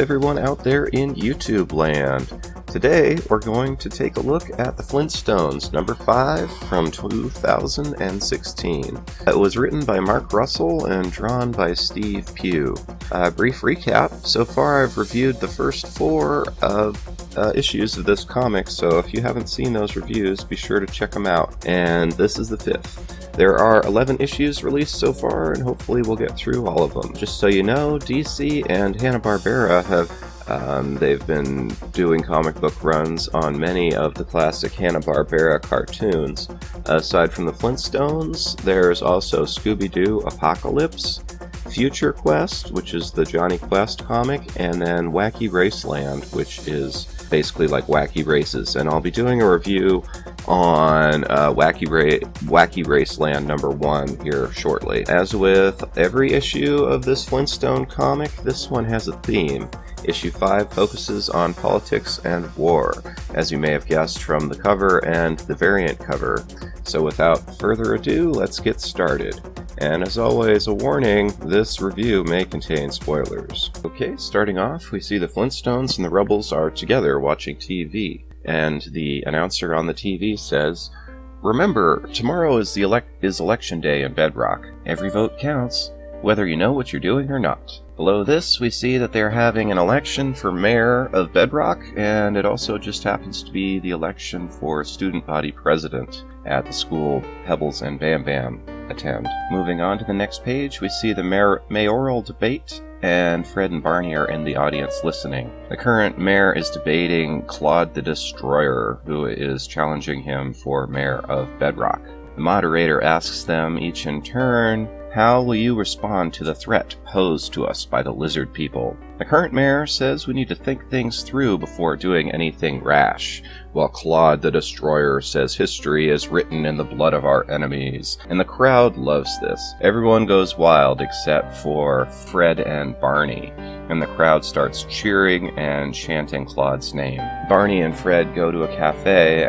everyone out there in YouTube land. Today we're going to take a look at the Flintstones, number 5 from 2016. It was written by Mark Russell and drawn by Steve Pugh. Brief recap, so far I've reviewed the first 4 issues of this comic, so if you haven't seen those reviews, be sure to check them out. And this is the 5th. There are 11 issues released so far, and hopefully we'll get through all of them. Just so you know, DC and Hanna-Barbera have they've been doing comic book runs on many of the classic Hanna-Barbera cartoons. Aside from the Flintstones, there's also Scooby-Doo Apocalypse, Future Quest, which is the Johnny Quest comic, and then Wacky Raceland, which is basically like Wacky Races. And I'll be doing a review on Wacky Raceland number 1 here shortly. As with every issue of this Flintstone comic, this one has a theme. Issue 5 focuses on politics and war, as you may have guessed from the cover and the variant cover. So without further ado, let's get started. And as always, a warning, this review may contain spoilers. Okay, starting off, we see the Flintstones and the rebels are together watching TV. And the announcer on the TV says, "Remember, tomorrow is election day in Bedrock. Every vote counts, whether you know what you're doing or not." Below this, we see that they're having an election for mayor of Bedrock, and it also just happens to be the election for student body president at the school Pebbles and Bam Bam attend. Moving on to the next page, we see the mayoral debate, and Fred and Barney are in the audience listening. The current mayor is debating Claude the Destroyer, who is challenging him for mayor of Bedrock. The moderator asks them each in turn, "How will you respond to the threat posed to us by the lizard people?" The current mayor says we need to think things through before doing anything rash, while Claude the Destroyer says history is written in the blood of our enemies, and the crowd loves this. Everyone goes wild except for Fred and Barney, and the crowd starts cheering and chanting Claude's name. Barney and Fred go to a cafe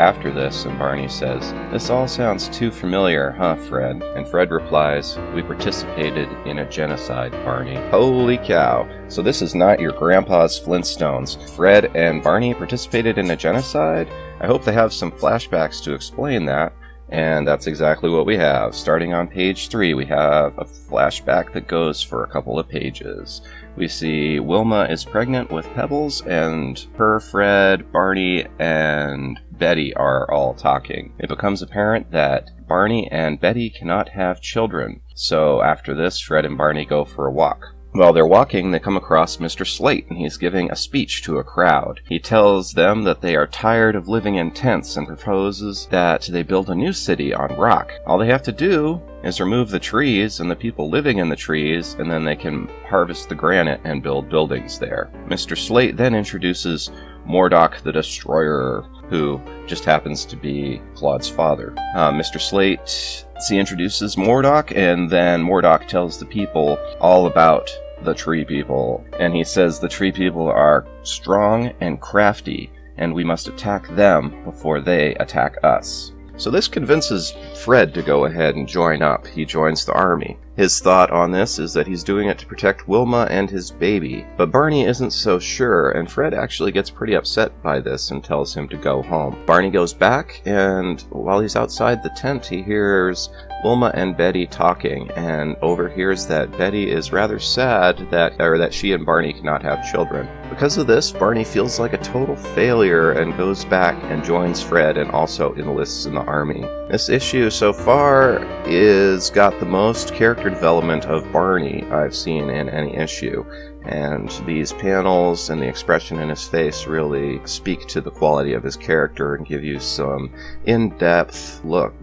after this, and Barney says, "This all sounds too familiar, huh, Fred?" And Fred replies, "We participated in a genocide, Barney." Holy cow. So this is not your grandpa's Flintstones. Fred and Barney participated in a genocide? I hope they have some flashbacks to explain that. And that's exactly what we have. Starting on page 3, we have a flashback that goes for a couple of pages. We see Wilma is pregnant with Pebbles, and her, Fred, Barney, and Betty are all talking. It becomes apparent that Barney and Betty cannot have children. So after this, Fred and Barney go for a walk. While they're walking, they come across Mr. Slate, and he's giving a speech to a crowd. He tells them that they are tired of living in tents and proposes that they build a new city on rock. All they have to do is remove the trees and the people living in the trees, and then they can harvest the granite and build buildings there. Mr. Slate then introduces Mordock the Destroyer, who just happens to be Claude's father. Mr. Slate, he introduces Mordock, and then Mordock tells the people all about the tree people, and he says the tree people are strong and crafty, and we must attack them before they attack us. So this convinces Fred to go ahead and join up. He joins the army. His thought on this is that he's doing it to protect Wilma and his baby. But Barney isn't so sure, and Fred actually gets pretty upset by this and tells him to go home. Barney goes back, and while he's outside the tent, he hears Wilma and Betty talking, and overhears that Betty is rather sad that she and Barney cannot have children. Because of this, Barney feels like a total failure and goes back and joins Fred and also enlists in the army. This issue so far is got the most character development of Barney I've seen in any issue, and these panels and the expression in his face really speak to the quality of his character and give you an in-depth look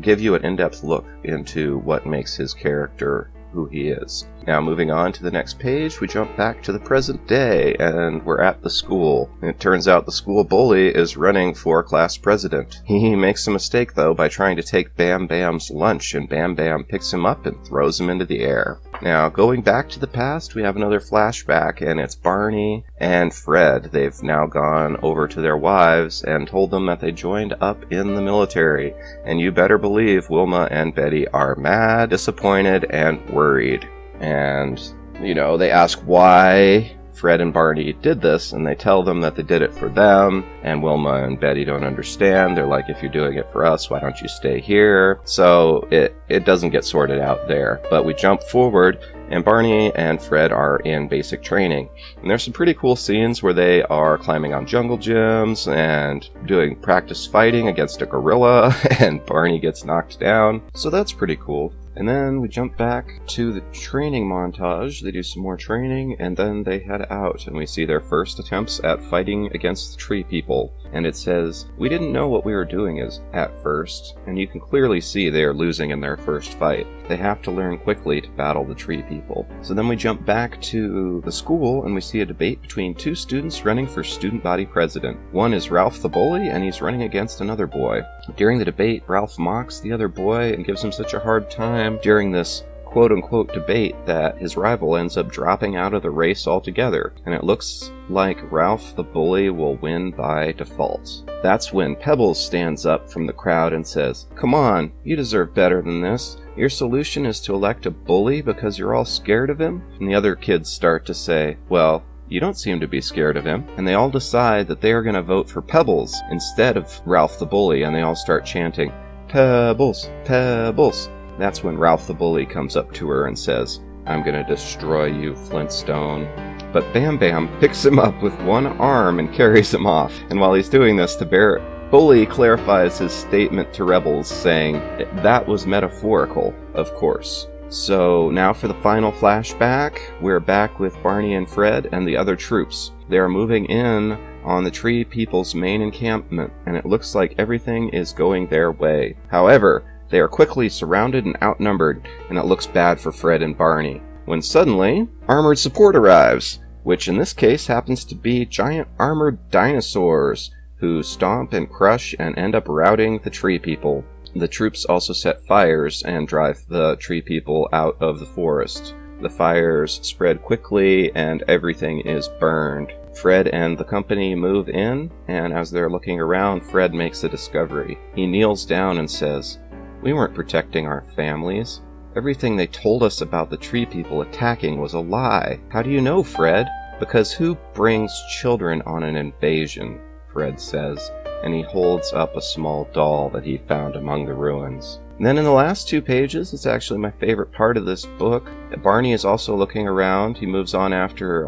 into what makes his character who he is. Now, moving on to the next page, we jump back to the present day, and we're at the school. It turns out the school bully is running for class president. He makes a mistake, though, by trying to take Bam Bam's lunch, and Bam Bam picks him up and throws him into the air. Now, going back to the past, we have another flashback, and it's Barney and Fred. They've now gone over to their wives and told them that they joined up in the military, and you better believe Wilma and Betty are mad, disappointed, and worried. And, they ask why Fred and Barney did this, and they tell them that they did it for them, and Wilma and Betty don't understand. They're like, if you're doing it for us, why don't you stay here? So it doesn't get sorted out there. But we jump forward, and Barney and Fred are in basic training. And there's some pretty cool scenes where they are climbing on jungle gyms and doing practice fighting against a gorilla, and Barney gets knocked down. So that's pretty cool. And then we jump back to the training montage. They do some more training, and then they head out, and we see their first attempts at fighting against the tree people. And it says, we didn't know what we were doing at first, and you can clearly see they are losing in their first fight. They have to learn quickly to battle the tree people. So then we jump back to the school, and we see a debate between two students running for student body president. One is Ralph the bully, and he's running against another boy. During the debate, Ralph mocks the other boy and gives him such a hard time during this quote-unquote debate that his rival ends up dropping out of the race altogether, and it looks like Ralph the bully will win by default. That's when Pebbles stands up from the crowd and says, "Come on, you deserve better than this. Your solution is to elect a bully because you're all scared of him?" And the other kids start to say, "Well, you don't seem to be scared of him." And they all decide that they are going to vote for Pebbles instead of Ralph the bully, and they all start chanting, "Pebbles, Pebbles." That's when Ralph the bully comes up to her and says, "I'm gonna destroy you, Flintstone." But Bam Bam picks him up with one arm and carries him off. And while he's doing this, the bully clarifies his statement to Rebels, saying that was metaphorical, of course. So now for the final flashback, we're back with Barney and Fred and the other troops. They are moving in on the tree people's main encampment, and it looks like everything is going their way. However, they are quickly surrounded and outnumbered, and it looks bad for Fred and Barney. When suddenly, armored support arrives, which in this case happens to be giant armored dinosaurs, who stomp and crush and end up routing the tree people. The troops also set fires and drive the tree people out of the forest. The fires spread quickly, and everything is burned. Fred and the company move in, and as they're looking around, Fred makes a discovery. He kneels down and says, "We weren't protecting our families. Everything they told us about the tree people attacking was a lie." "How do you know, Fred?" "Because who brings children on an invasion?" Fred says, and he holds up a small doll that he found among the ruins. And then in the last 2 pages, it's actually my favorite part of this book. Barney is also looking around. He moves on after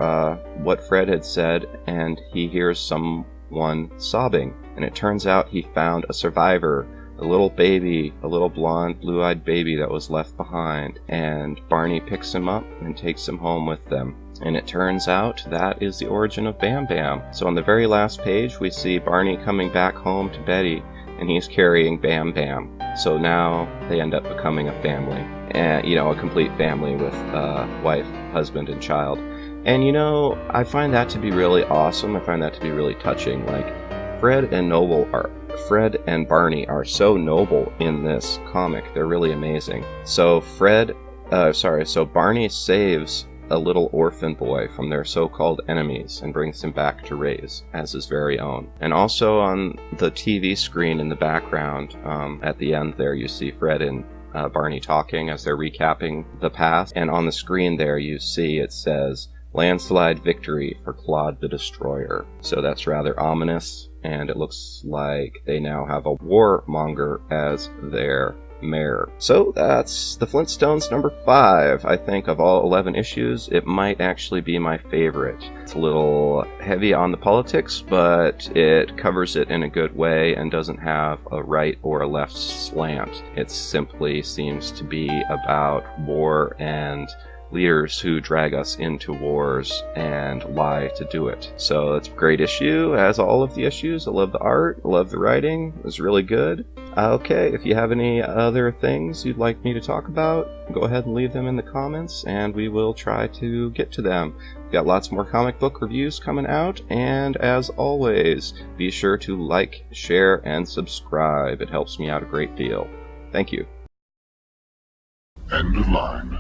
what Fred had said, and he hears someone sobbing. And it turns out he found a survivor, a little baby, a little blonde, blue-eyed baby that was left behind. And Barney picks him up and takes him home with them. And it turns out that is the origin of Bam Bam. So on the very last page, we see Barney coming back home to Betty, and he's carrying Bam Bam. So now they end up becoming a family. And, a complete family with wife, husband, and child. And, I find that to be really awesome. I find that to be really touching. Like, Fred and Barney are so noble in this comic. They're really amazing. So Barney saves a little orphan boy from their so-called enemies and brings him back to raise as his very own. And also on the TV screen in the background, at the end there, you see Fred and Barney talking as they're recapping the past. And on the screen there, you see it says, "Landslide victory for Claude the Destroyer." So that's rather ominous, and it looks like they now have a warmonger as their mayor. So that's the Flintstones number 5. I think of all 11 issues, it might actually be my favorite. It's a little heavy on the politics, but it covers it in a good way and doesn't have a right or a left slant. It simply seems to be about war and leaders who drag us into wars and lie to do it. So it's a great issue, as all of the issues. I love the art, I love the writing, it was really good. Okay, if you have any other things you'd like me to talk about, go ahead and leave them in the comments, and we will try to get to them. We've got lots more comic book reviews coming out, and as always, be sure to like, share, and subscribe. It helps me out a great deal. Thank you. End of line.